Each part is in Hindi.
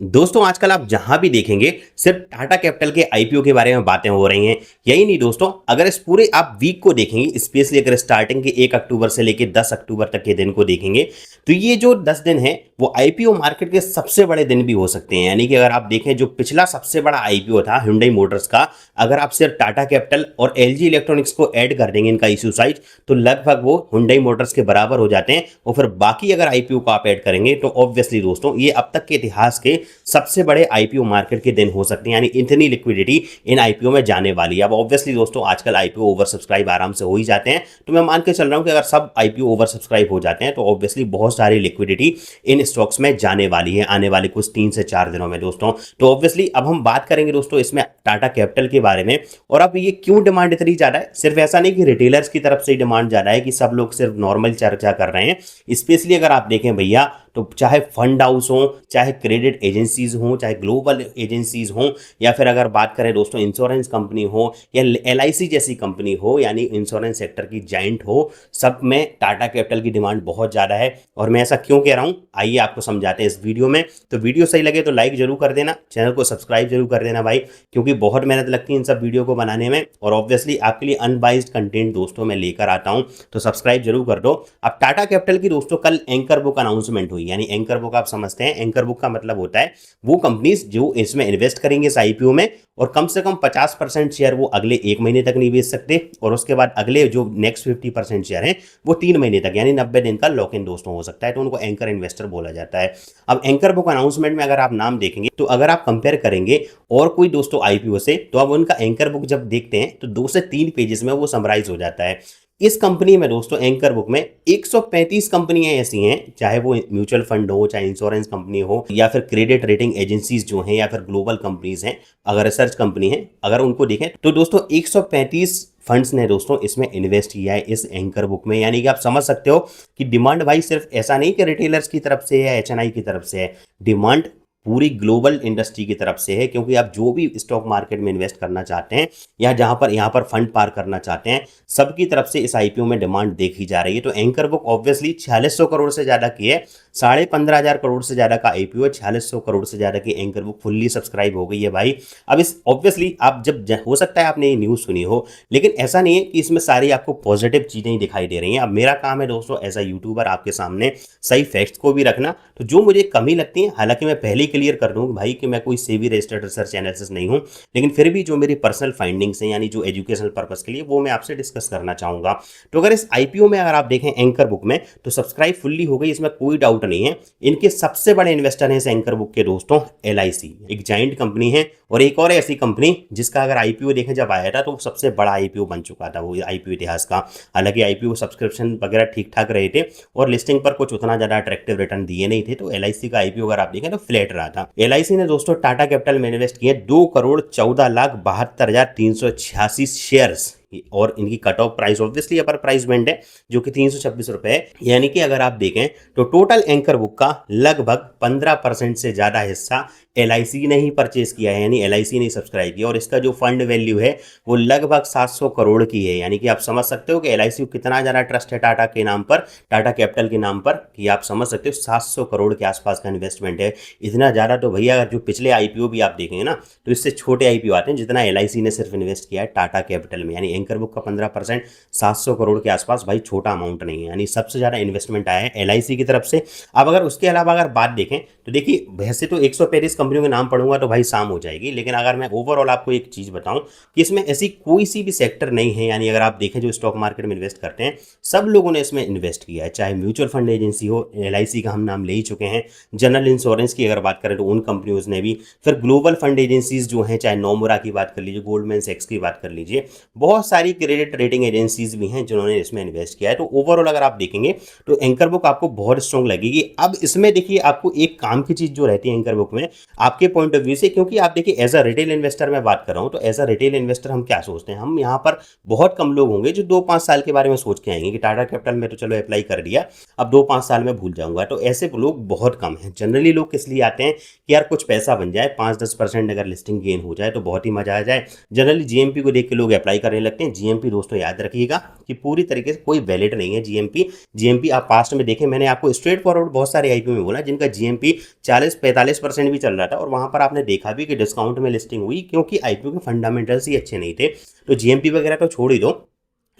दोस्तों आजकल आप जहां भी देखेंगे सिर्फ टाटा कैपिटल के आईपीओ के बारे में बातें हो रही हैं। यही नहीं दोस्तों, अगर इस पूरे आप वीक को देखेंगे, स्पेशली अगर स्टार्टिंग के 1 अक्टूबर से लेकर 10 अक्टूबर तक के दिन को देखेंगे, तो ये जो 10 दिन है वो आईपीओ मार्केट के सबसे बड़े दिन भी हो सकते हैं। यानी कि अगर आप देखें जो पिछला सबसे बड़ा आईपीओ था Hyundai मोटर्स का, अगर आप सिर्फ टाटा कैपिटल और एलजी इलेक्ट्रॉनिक्स को ऐड कर देंगे इनका इश्यू साइज, तो लगभग वो Hyundai मोटर्स के बराबर हो जाते हैं। और फिर बाकी अगर आईपीओ को आप ऐड करेंगे तो ऑब्वियसली दोस्तों ये अब तक के इतिहास के सबसे बड़े आईपीओ मार्केट के दिन हो सकते हैं। यानी इतनी लिक्विडिटी इन आईपीओ में जाने वाली है। अब ऑब्वियसली दोस्तों आजकल आईपीओ ओवर सब्सक्राइब आराम से हो ही जाते हैं, तो मैं मान के चल रहा हूं कि अगर सब आईपीओ ओवर सब्सक्राइब हो जाते हैं तो ऑब्वियसली बहुत सारी लिक्विडिटी इन स्टॉक्स में जाने वाली है आने वाले कुछ 3 से 4 दिनों में दोस्तों। तो ऑब्वियसली अब हम बात करेंगे दोस्तों इसमें टाटा कैपिटल के बारे में। और अब ये क्यों डिमांड इतनी ज्यादा है, सिर्फ ऐसा नहीं कि रिटेलर्स की तरफ से डिमांड ज्यादा है कि सब लोग सिर्फ नॉर्मल चर्चा कर रहे हैं। स्पेशली अगर आप देखें भैया, तो चाहे फंड हाउस हो, चाहे क्रेडिट एजेंसीज हो, चाहे ग्लोबल एजेंसीज हो, या फिर अगर बात करें दोस्तों इंश्योरेंस कंपनी हो या एलआईसी जैसी कंपनी हो, यानी इंश्योरेंस सेक्टर की जाइंट हो, सब में टाटा कैपिटल की डिमांड बहुत ज़्यादा है। और मैं ऐसा क्यों कह रहा हूँ आइए आपको समझाते हैं इस वीडियो में। तो वीडियो सही लगे तो लाइक जरूर कर देना, चैनल को सब्सक्राइब जरूर कर देना भाई, क्योंकि बहुत मेहनत लगती है इन सब वीडियो को बनाने में। और ऑब्वियसली आपके लिए अनबाइज्ड कंटेंट दोस्तों मैं लेकर आता हूँ, तो सब्सक्राइब जरूर कर दो। अब टाटा कैपिटल की दोस्तों कल एंकर बुक अनाउंसमेंट हुई। यानी एंकर बुक आप समझते हैं, एंकर बुक का मतलब होता है वो कंपनीज जो इसमें इन्वेस्ट करेंगे इस आईपीओ में, और कम से कम 50% शेयर वो अगले 1 महीने तक नहीं बेच सकते, और उसके बाद अगले जो नेक्स्ट 50% शेयर हैं वो 3 महीने तक यानी 90 दिन का लॉक इन दोस्तों हो सकता है। तो उनको एंकर इन्वेस्टर बोला जाता है। अब एंकर बुक अनाउंसमेंट में अगर आप नाम देखेंगे, तो अगर आप कंपेयर करेंगे और कोई दोस्तों आईपीओ से, तो अब उनका एंकर बुक जब देखते हैं तो 2 से 3 पेजेस में वो समराइज हो जाता है। इस कंपनी में दोस्तों एंकर बुक में 135 कंपनियां ऐसी हैं, चाहे वो म्यूचुअल फंड हो, चाहे इंश्योरेंस कंपनी हो, या फिर क्रेडिट रेटिंग एजेंसीज जो हैं, या फिर ग्लोबल कंपनीज हैं, अगर रिसर्च कंपनी है, अगर उनको देखें तो दोस्तों 135 फंड्स ने दोस्तों इसमें इन्वेस्ट किया है इस एंकर बुक में। यानी कि आप समझ सकते हो कि डिमांड भाई सिर्फ ऐसा नहीं कि रिटेलर्स की तरफ से है या एचएनआई की तरफ से है, डिमांड पूरी ग्लोबल इंडस्ट्री की तरफ से है। क्योंकि आप जो भी स्टॉक मार्केट में इन्वेस्ट करना चाहते हैं या यहाँ पर फंड पार करना चाहते हैं, सबकी तरफ से इस आईपीओ में डिमांड देखी जा रही है। तो एंकर बुक ऑब्वियसली 4600 करोड़ से ज़्यादा की है, 15,500 करोड़ से ज़्यादा का आईपीओ है, 4600 करोड़ से ज़्यादा की एंकर बुक फुल्ली सब्सक्राइब हो गई है भाई। अब इस ऑब्वियसली आप जब हो सकता है आपने ये न्यूज़ सुनी हो, लेकिन ऐसा नहीं है कि इसमें सारी आपको पॉजिटिव चीज़ें ही दिखाई दे रही हैं। अब मेरा काम है दोस्तों एज अ यूट्यूबर आपके सामने सही फैक्ट्स को भी रखना। तो जो मुझे कमी लगती है, हालांकि मैं पहले क्लियर कर दूँ भाई कि मैं कोई सेबी रजिस्टर्ड रिसर्च एनालिसिस नहीं हूँ, लेकिन फिर भी जो मेरी पर्सनल फाइंडिंग्स हैं, यानी जो एजुकेशनल पर्पस के लिए, वो मैं आपसे डिस्कस करना चाहूँगा। तो अगर इस आईपीओ में अगर आप देखें एंकर बुक में, तो सब्सक्राइब फुल्ली हो गई, इसमें कोई डाउट नहीं है। इनके सबसे बड़े इन्वेस्टर हैं इस एंकर बुक के दोस्तों एलआईसी, एक जाइंट कंपनी है। और एक और ऐसी कंपनी जिसका अगर आईपीओ देखें जब आया था तो सबसे बड़ा आईपीओ बन चुका था वो आईपीओ इतिहास का। हालांकि आईपीओ सब्सक्रिप्शन वगैरह ठीक ठाक रहे थे और लिस्टिंग पर कुछ उतना ज्यादा अट्रैक्टिव रिटर्न दिए नहीं थे, तो एलआईसी का आईपीओ अगर आप देखें तो फ्लैट रहा था। एलआईसी ने दोस्तों टाटा कैपिटल में इन्वेस्ट किए 2,14,72,386 शेयर्स, और इनकी कट ऑफ प्राइस ऑब्वियसली अपर प्राइस बैंड है जो कि 326 रुपए है। यानी कि अगर आप देखें तो टोटल एंकर बुक का लगभग 15% से ज्यादा हिस्सा एलआईसी ने ही परचेज किया है, यानी एलआईसी ने सब्सक्राइब किया। और इसका जो फंड वैल्यू है वो लगभग 700 करोड़ की है। यानी कि आप समझ सकते हो कि एलआईसी को कितना ज्यादा ट्रस्ट है टाटा के नाम पर, टाटा कैपिटल के नाम पर, कि आप समझ सकते हो 700 करोड़ के आसपास का इन्वेस्टमेंट है। इतना ज्यादा तो भैया अगर जो पिछले आईपीओ भी आप देखेंगे ना, तो इससे छोटे आईपीओ आते हैं जितना एलआईसी ने सिर्फ इन्वेस्ट किया है टाटा कैपिटल में। यानी एंकर बुक का 15% 700 करोड़ के आसपास भाई छोटा अमाउंट नहीं है, यानी सबसे ज्यादा इन्वेस्टमेंट आया है एलआईसी की तरफ से। अब अगर उसके अलावा अगर बात देखें तो देखिए वैसे तो 135 कंपनियों के नाम पढ़ूंगा तो भाई शाम हो जाएगी, लेकिन अगर मैं ओवरऑल आपको एक चीज बताऊं कि इसमें ऐसी कोई सी भी सेक्टर नहीं है, यानी अगर आप देखें जो स्टॉक मार्केट में इन्वेस्ट करते हैं सब लोगों ने इसमें इन्वेस्ट किया है। चाहे म्यूचुअल फंड एजेंसी हो, एलआईसी का हम नाम ले ही चुके हैं, जनरल इंश्योरेंस की अगर बात करें तो उन कंपनियों ने भी, फिर ग्लोबल फंड एजेंसीज जो हैं, चाहे नोमुरा की बात कर लीजिए, गोल्डमैन सैक्स की बात कर लीजिए, बहुत सारी क्रेडिट रेटिंग एजेंसीज भी हैं जिन्होंने इसमें इन्वेस्ट किया है। तो ओवरऑल अगर आप देखेंगे तो एंकर बुक आपको बहुत स्ट्रॉन्ग लगेगी। अब इसमें देखिए आपको एक काम की चीज जो रहती है एंकर बुक में आपके पॉइंट ऑफ व्यू से, क्योंकि आप देखिए एज अ रिटेल इन्वेस्टर मैं बात कर रहा हूं, तो एज अ रिटेल इन्वेस्टर हम क्या सोचते हैं, हम यहाँ पर बहुत कम लोग होंगे जो 2-5 साल के बारे में सोच के आएंगे कि टाटा कैपिटल में तो चलो अप्लाई कर दिया, अब 2-5 साल में भूल जाऊंगा। तो ऐसे लोग बहुत कम हैं। जनरली लोग किस लिए आते हैं कि यार कुछ पैसा बन जाए, 5-10% अगर लिस्टिंग गेन हो जाए तो बहुत ही मजा आ जाए। जनरली जीएमपी को देख के लोग अप्लाई करने लगते हैं। जीएमपी दोस्तों याद रखिएगा कि पूरी तरीके से कोई वैलिड नहीं है जीएमपी। जीएमपी आप पास्ट में देखें, मैंने आपको स्ट्रेट फॉरवर्ड बहुत सारे आईपीओ में बोला जिनका जीएमपी 40-45% भी चल रहा था और वहाँ पर आपने देखा भी कि डिस्काउंट में लिस्टिंग हुई क्योंकि आईपीओ के फंडामेंटल्स ही अच्छे नहीं थे। तो जीएमपी वगैरह तो छोड़ ही दो,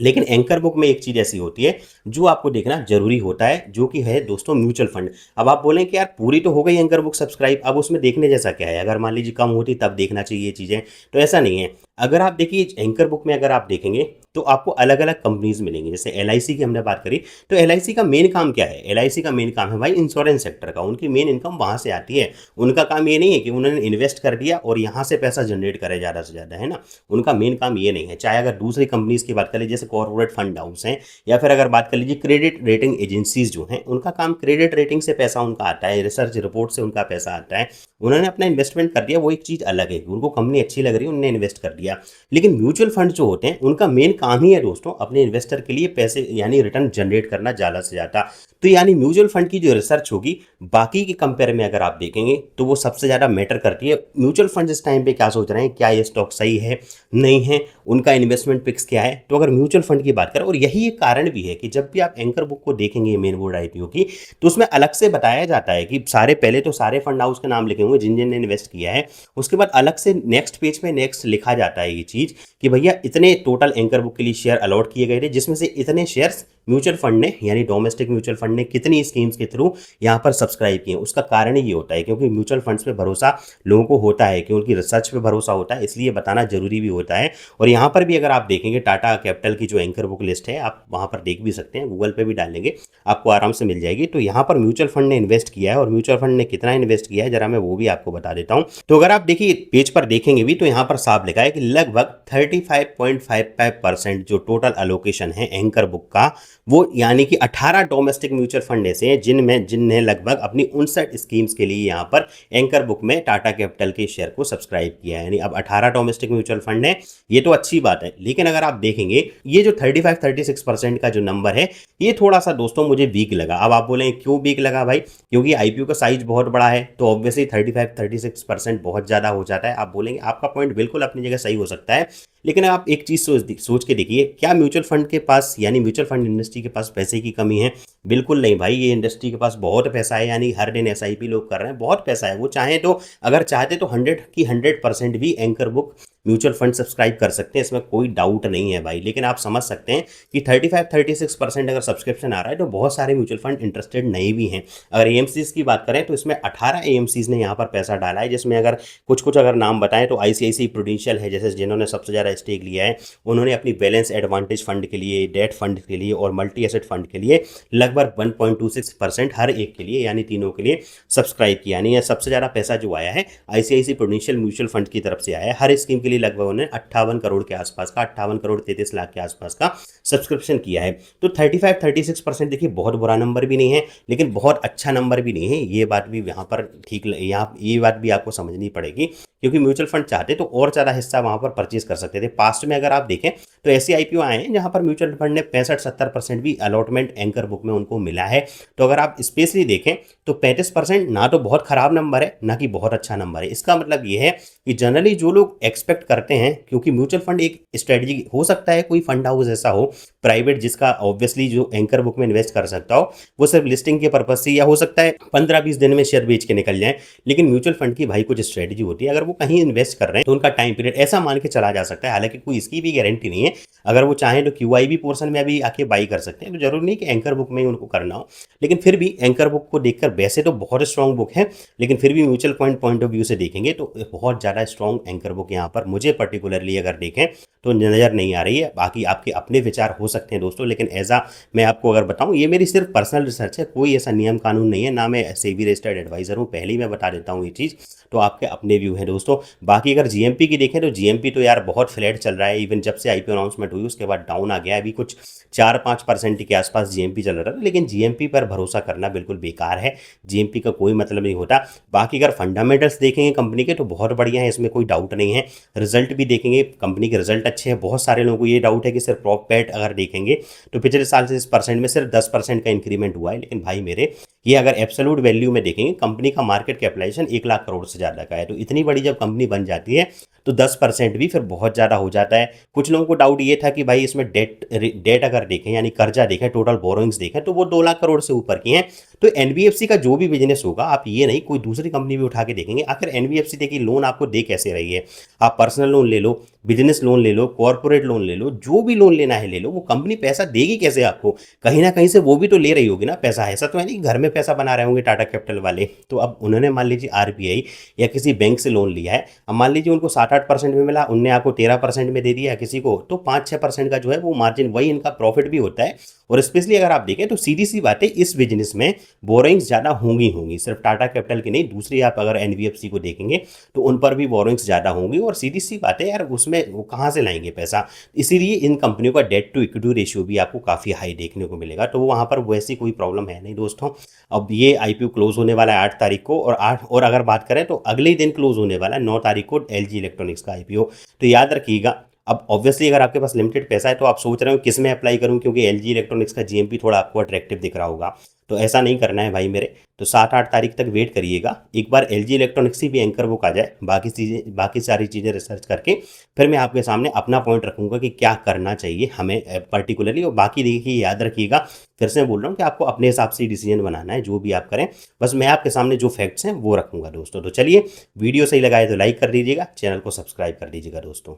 लेकिन एंकर बुक में एक चीज़ ऐसी होती है जो आपको देखना जरूरी होता है, जो कि है दोस्तों म्यूचुअल फंड। अब आप बोलें कि यार पूरी तो हो गई एंकर बुक सब्सक्राइब, अब उसमें देखने जैसा क्या है? अगर मान लीजिए कम होती तब देखना चाहिए ये चीज़ें, तो ऐसा नहीं है। अगर आप देखिए एंकर बुक में अगर आप देखेंगे तो आपको अलग अलग कंपनीज मिलेंगी। जैसे एलआईसी की हमने बात करी, तो एलआईसी का मेन काम क्या है? एलआईसी का मेन काम है भाई इंश्योरेंस सेक्टर का, उनकी मेन इनकम वहाँ से आती है। उनका काम ये नहीं है कि उन्होंने इन्वेस्ट कर दिया और यहाँ से पैसा जनरेट करे ज़्यादा से ज़्यादा, है ना। उनका मेन काम ये नहीं है। चाहे अगर दूसरी कंपनीज की बात करें जैसे कॉर्पोरेट फंड हाउस हैं, या फिर अगर बात कर लीजिए क्रेडिट रेटिंग एजेंसीज जो हैं, उनका काम क्रेडिट रेटिंग से पैसा उनका आता है, रिसर्च रिपोर्ट से उनका पैसा आता है। उन्होंने अपना इन्वेस्टमेंट कर दिया, वो एक चीज़ अलग है, उनको कंपनी अच्छी लग रही है उन्होंने इन्वेस्ट कर दिया। लेकिन म्यूचुअल फंड जो होते हैं उनका मेन काम ही है दोस्तों अपने इन्वेस्टर के लिए पैसे यानी रिटर्न जनरेट करना ज़्यादा से ज़्यादा। तो यानी म्यूचुअल फंड की जो रिसर्च होगी बाकी के कंपेयर में अगर आप देखेंगे तो वो सबसे ज़्यादा मैटर करती है। म्यूचुअल फंड इस टाइम पे क्या सोच रहे हैं, क्या ये स्टॉक सही है नहीं है, उनका इन्वेस्टमेंट पिक्स क्या है। तो अगर म्यूचुअल फंड की बात करें, और यही एक कारण भी है कि जब भी आप एंकर बुक को देखेंगे मेन बोर्ड आईपीओ की, तो उसमें अलग से बताया जाता है कि सारे पहले तो सारे फंड हाउस के नाम लिखे होंगे जिन जिन ने इन्वेस्ट किया है। उसके बाद अलग से नेक्स्ट पेज पे नेक्स्ट लिखा जाता है ये चीज़ कि भैया इतने टोटल एंकर बुक के लिए शेयर अलॉट किए गए थे, जिसमें से इतने शेयर्स म्यूचुअल फंड ने यानी डोमेस्टिक म्यूचुअल फंड ने कितनी स्कीम्स के थ्रू यहाँ पर सब्सक्राइब किए। उसका कारण ही ये होता है क्योंकि म्यूचुअल फंड्स पे भरोसा लोगों को होता है कि उनकी रिसर्च पे भरोसा होता है, इसलिए बताना जरूरी भी होता है। और यहाँ पर भी अगर आप देखेंगे टाटा कैपिटल की जो एंकर बुक लिस्ट है, आप वहाँ पर देख भी सकते हैं, गूगल पे भी डालेंगे आपको आराम से मिल जाएगी। तो यहाँ पर म्यूचुअल फंड ने इन्वेस्ट किया है, और म्यूचुअल फंड ने कितना इन्वेस्ट किया है जरा मैं वो भी आपको बता देता हूँ। तो अगर आप देखिए पेज पर देखेंगे भी तो यहाँ पर साफ लिखा है कि लगभग 35.55% जो टोटल अलोकेशन है एंकर बुक का, वो यानी कि 18 डोमेस्टिक म्यूचुअल फंड ऐसे हैं जिनने लगभग अपनी 59 स्कीम्स के लिए यहाँ पर एंकर बुक में टाटा कैपिटल के शेयर को सब्सक्राइब किया है। यानी अब 18 डोमेस्टिक म्यूचुअल फंड है, ये तो अच्छी बात है। लेकिन अगर आप देखेंगे ये जो 35-36% का जो नंबर है, ये थोड़ा सा दोस्तों मुझे वीक लगा। अब आप बोलें क्यों वीक लगा भाई? क्योंकि आईपीओ का साइज बहुत बड़ा है, तो ऑब्वियसली 35-36% बहुत ज़्यादा हो जाता है। आप बोलेंगे आपका पॉइंट बिल्कुल अपनी जगह सही हो सकता है, लेकिन आप एक चीज़ सोच के देखिए, क्या म्यूचुअल फंड के पास यानी म्यूचुअल फंड इंडस्ट्री के पास पैसे की कमी है? बिल्कुल नहीं भाई, ये इंडस्ट्री के पास बहुत पैसा है। यानी हर दिन एसआईपी लोग कर रहे हैं, बहुत पैसा है। वो चाहे तो अगर चाहते तो 100% भी anchor book mutual fund subscribe कर सकते हैं, इसमें कोई डाउट नहीं है भाई। लेकिन आप समझ सकते हैं कि 35-36% अगर सब्सक्रिप्शन आ रहा है तो बहुत सारे म्यूचुअल फंड इंटरेस्टेड नहीं भी हैं। अगर एएमसीज की बात करें तो इसमें 18 एएमसीज ने यहाँ पर पैसा डाला है, जिसमें अगर कुछ अगर नाम बताएं तो आईसीआईसीआई प्रूडेंशियल है, जैसे जिन्होंने सबसे ज़्यादा स्टेक लिया है। उन्होंने अपनी बैलेंस एडवांटेज फंड के लिए, डेट फंड के लिए और मल्टी एसेट फंड के लिए लगभग 1.26% हर एक के लिए यानी तीनों के लिए सब्सक्राइब किया। यानी सबसे ज़्यादा पैसा जो आया है आईसीआईसीआई प्रूडेंशियल म्यूचुअल फंड की तरफ से आया है। हर स्कीम के लिए लगभग उन्होंने 58 करोड़ के आसपास का 58 करोड़ 33 लाख के आसपास का सब्सक्रिप्शन किया है। तो 35-36% देखिए बहुत बुरा नंबर भी नहीं है, लेकिन बहुत अच्छा नंबर भी नहीं है। ये बात भी यहाँ पर ठीक, यहाँ ये बात भी आपको समझनी पड़ेगी, क्योंकि म्यूचुअल फंड चाहते तो और ज़्यादा हिस्सा वहाँ पर परचेज कर सकते थे। पास्ट में अगर आप देखें तो ऐसे आईपीओ आए हैं जहाँ पर म्यूचुअल फंड ने 65-70% भी अलॉटमेंट एंकर बुक में उनको मिला है। तो अगर आप स्पेशली देखें तो 35% ना तो बहुत खराब नंबर है ना कि बहुत अच्छा नंबर है। इसका मतलब ये है कि जनरली जो लोग एक्सपेक्ट करते हैं, क्योंकि म्यूचुअल फंड एक स्ट्रेटजी हो सकता है, कोई फंड हाउस ऐसा हो प्राइवेट जिसका ऑब्वियसली जो एंकर बुक में इन्वेस्ट कर सकता हो, वो सिर्फ लिस्टिंग के पर्पज से, या हो सकता है 15-20 दिन में शेयर बेच के निकल जाए। लेकिन म्यूचुअल फंड की भाई कुछ स्ट्रेटजी होती है, अगर वो कहीं इन्वेस्ट कर रहे हैं तो उनका टाइम पीरियड ऐसा मान के चला जा सकता है। हालांकि कोई इसकी भी गारंटी नहीं है, अगर वो चाहें तो क्यूआईबी पोर्शन में अभी आके बाई कर सकते हैं। तो जरूरी नहीं कि एंकर बुक में ही उनको करना हो, लेकिन फिर भी एंकर बुक को देखकर वैसे तो बहुत स्ट्रॉन्ग बुक है, लेकिन फिर भी mutual fund point of view से देखेंगे तो बहुत ज़्यादा स्ट्रॉन्ग एंकर बुक यहाँ पर मुझे पर्टिकुलरली अगर देखें तो नज़र नहीं आ रही है। बाकी आपके अपने विचार हो सकते हैं दोस्तों, लेकिन ऐसा मैं आपको अगर बताऊं, ये मेरी सिर्फ पर्सनल रिसर्च है, कोई ऐसा नियम कानून नहीं है, ना मैं सेबी रजिस्टर्ड एडवाइजर हूँ। पहले ही मैं बता देता हूँ ये चीज़, तो आपके अपने व्यू हैं दोस्तों। बाकी अगर जीएमपी की देखें तो जीएमपी तो यार बहुत फ्लैट चल रहा है। इवन जब से आईपीओ अनाउंसमेंट हुई उसके बाद डाउन आ गया, अभी कुछ 4-5% के आसपास जीएमपी चल रहा था। लेकिन जीएमपी पर भरोसा करना बिल्कुल बेकार है, जीएमपी का कोई मतलब नहीं होता। बाकी अगर फंडामेंटल्स देखेंगे कंपनी के तो बहुत बढ़िया है, इसमें कोई डाउट नहीं है। रिजल्ट भी देखेंगे, कंपनी के रिजल्ट अच्छे हैं। बहुत सारे लोगों को ये डाउट है कि सिर्फ प्रॉफिट अगर देखेंगे तो पिछले साल से इस परसेंट में सिर्फ 10% का इंक्रीमेंट हुआ है। लेकिन भाई मेरे, ये अगर एब्सोल्यूट वैल्यू में देखेंगे, कंपनी का मार्केट कैपिटलाइजेशन 1 लाख करोड़ से ज़्यादा का है। तो इतनी बड़ी जब कंपनी बन जाती है तो 10% भी फिर बहुत ज़्यादा हो जाता है। कुछ लोगों को डाउट ये था कि भाई इसमें डेट अगर देखें यानी कर्जा देखें, टोटल बोरोइंग्स देखें तो वो 2 लाख करोड़ से ऊपर की हैं। तो एनबीएफसी का जो भी बिजनेस होगा, आप ये नहीं कोई दूसरी कंपनी भी उठा के देखेंगे, आखिर एनबीएफसी देखिए लोन आपको दे कैसे रही है। आप पर्सनल लोन ले लो, बिजनेस लोन ले लो, कॉर्पोरेट लोन ले लो, जो भी लोन लेना है ले लो, वो कंपनी पैसा देगी कैसे आपको? कहीं ना कहीं से वो भी तो ले रही होगी ना पैसा। ऐसा तो है नहीं घर में पैसा बना रहे होंगे टाटा कैपिटल वाले। तो अब उन्होंने मान लीजिए आरबीआई या किसी बैंक से लोन लिया है, अब मान लीजिए उनको 7-8% में मिला, उनने आपको 13% में दे दिया किसी को, तो 5-6% का जो है वो मार्जिन, वही इनका प्रॉफिट भी होता है। और स्पेशली अगर आप देखें तो सीधी सी बात है, इस बिजनेस में बोरोइंग्स ज़्यादा होंगी, सिर्फ टाटा कैपिटल की नहीं, दूसरी आप अगर एनबीएफसी को देखेंगे तो उन पर भी बोरोइंग्स ज़्यादा होंगी। और सीधी सी बात है यार, उसमें वो कहाँ से लाएंगे पैसा? इसीलिए इन कंपनियों का डेट टू इक्विटी रेशियो भी आपको काफ़ी हाई देखने को मिलेगा। तो वहाँ पर वैसी कोई प्रॉब्लम है नहीं दोस्तों। अब ये आईपीओ क्लोज होने वाला है 8 तारीख को, और अगर बात करें तो अगले ही दिन क्लोज होने वाला है 9 तारीख को एलजी इलेक्ट्रॉनिक्स का आईपीओ। तो याद रखिएगा। अब ऑब्वियसली अगर आपके पास लिमिटेड पैसा है तो आप सोच रहे हो किस में अप्लाई करूं, क्योंकि एलजी इलेक्ट्रॉनिक्स का जीएमपी थोड़ा आपको अट्रैक्टिव दिख रहा होगा। तो ऐसा नहीं करना है भाई मेरे। तो 7-8 तारीख तक वेट करिएगा, एक बार एलजी इलेक्ट्रॉनिक्स की भी एंकर बुक आ जाए, बाकी सारी चीज़ें रिसर्च करके फिर मैं आपके सामने अपना पॉइंट रखूंगा कि क्या करना चाहिए हमें पर्टिकुलरली। और बाकी देखिए याद रखिएगा, फिर से मैं बोल रहा हूँ कि आपको अपने हिसाब से डिसीजन बनाना है, जो भी आप करें। बस मैं आपके सामने जो फैक्ट्स हैं वो रखूंगा दोस्तों। तो चलिए, वीडियो सही लगा है तो लाइक कर दीजिएगा, चैनल को सब्सक्राइब कर दीजिएगा दोस्तों।